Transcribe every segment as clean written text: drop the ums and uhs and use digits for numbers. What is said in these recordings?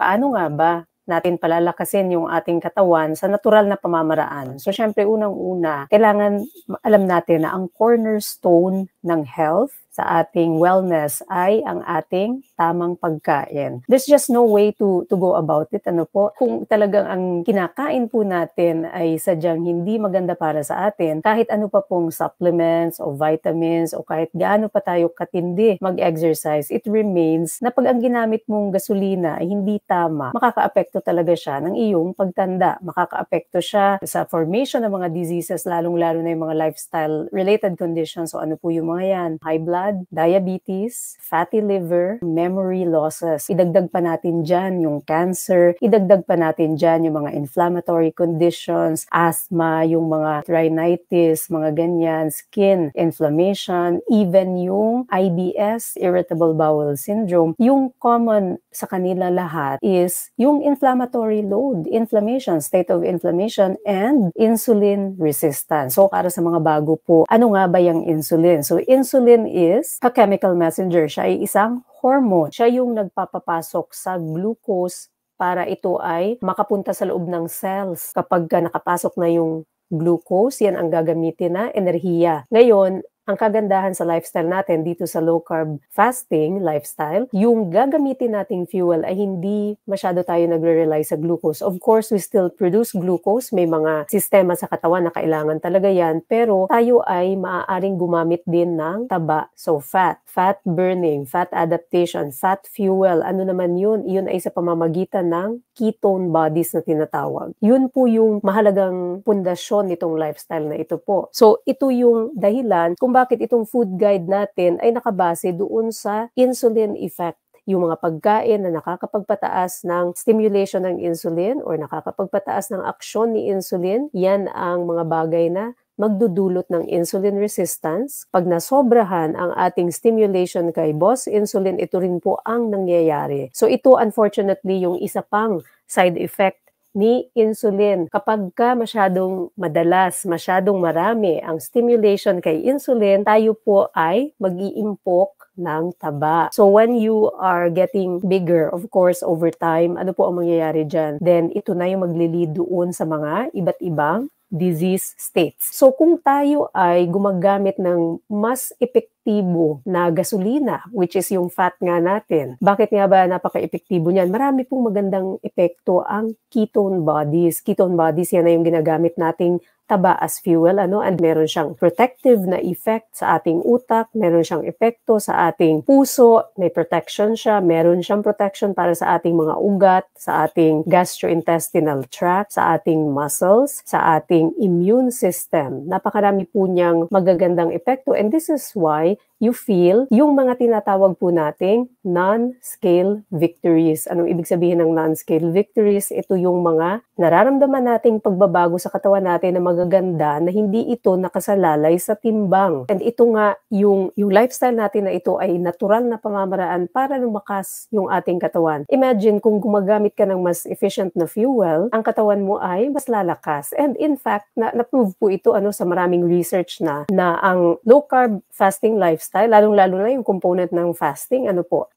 paano nga ba natin palalakasin yung ating katawan sa natural na pamamaraan? So, syempre, unang-una, kailangan alam natin na ang cornerstone ng health sa ating wellness ay ang ating tamang pagkain. There's just no way to go about it. Ano po? Kung talagang ang kinakain po natin ay sadyang hindi maganda para sa atin, kahit ano pa pong supplements o vitamins o kahit gaano pa tayo katindi mag-exercise, it remains na pag ang ginamit mong gasolina ay hindi tama, makakaapekto talaga siya ng iyong pagtanda. Makakaapekto siya sa formation ng mga diseases, lalong-lalo na yung mga lifestyle-related conditions. So ano po yung mga yan? High blood, diabetes, fatty liver, memory losses. Idagdag pa natin dyan yung cancer, idagdag pa natin dyan yung mga inflammatory conditions, asthma, yung mga rhinitis, mga ganyan, skin inflammation, even yung IBS, irritable bowel syndrome. Yung common sa kanila lahat is yung inflammatory load, inflammation, state of inflammation, and insulin resistance. So para sa mga bago po, ano nga ba yung insulin? So insulin is a chemical messenger. Siya ay isang hormone. Siya yung nagpapapasok sa glucose para ito ay makapunta sa loob ng cells. Kapag nakapasok na yung glucose, yan ang gagamitin na enerhiya. Ngayon, ang kagandahan sa lifestyle natin dito sa low carb fasting lifestyle, yung gagamitin nating fuel ay hindi masyado tayo nagre-rely sa glucose. Of course, we still produce glucose. May mga sistema sa katawan na kailangan talaga yan. Pero tayo ay maaaring gumamit din ng taba. So fat burning, fat adaptation, fat fuel. Ano naman yun? Yun ay sa pamamagitan ng ketone bodies na tinatawag. Yun po yung mahalagang pundasyon nitong lifestyle na ito po. So ito yung dahilan kung bakit itong food guide natin ay nakabase doon sa insulin effect. Yung mga pagkain na nakakapagpataas ng stimulation ng insulin or nakakapagpataas ng aksyon ni insulin, yan ang mga bagay na magdudulot ng insulin resistance. Pag nasobrahan ang ating stimulation kay boss insulin, ito rin po ang nangyayari. So ito unfortunately yung isa pang side effect ni insulin. Kapag ka masyadong madalas, masyadong marami ang stimulation kay insulin, tayo po ay mag-iimpok ng taba. So when you are getting bigger, of course, over time, ano po ang mangyayari dyan? Then ito na yung maglilid doon sa mga iba't ibang disease states. So kung tayo ay gumagamit ng mas epektibo na gasolina, which is yung fat nga natin, bakit nga ba napaka-epektibo niyan? Marami pong magandang epekto ang ketone bodies. Ketone bodies, yan na yung ginagamit nating taba as fuel, and meron siyang protective na effect sa ating utak, meron siyang epekto sa ating puso, may protection siya, meron siyang protection para sa ating mga ugat, sa ating gastrointestinal tract, sa ating muscles, sa ating immune system. Napakarami po niyang magagandang epekto, and this is why you feel yung mga tinatawag po nating non-scale victories. Anong ibig sabihin ng non-scale victories? Ito yung mga nararamdaman nating pagbabago sa katawan natin na magaganda na hindi ito nakasalalay sa timbang. And ito nga, yung lifestyle natin na ito ay natural na pamamaraan para lumakas yung ating katawan. Imagine kung gumagamit ka ng mas efficient na fuel, ang katawan mo ay mas lalakas. And in fact, na-prove po ito sa maraming research na ang low carb fasting lifestyle, lalong-lalo na yung component ng fasting,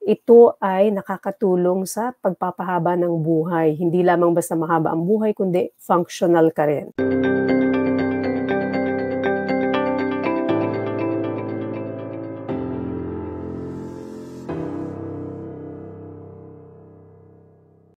ito ay nakakatulong sa pagpapahaba ng buhay. Hindi lamang basta mahaba ang buhay, kundi functional ka rin.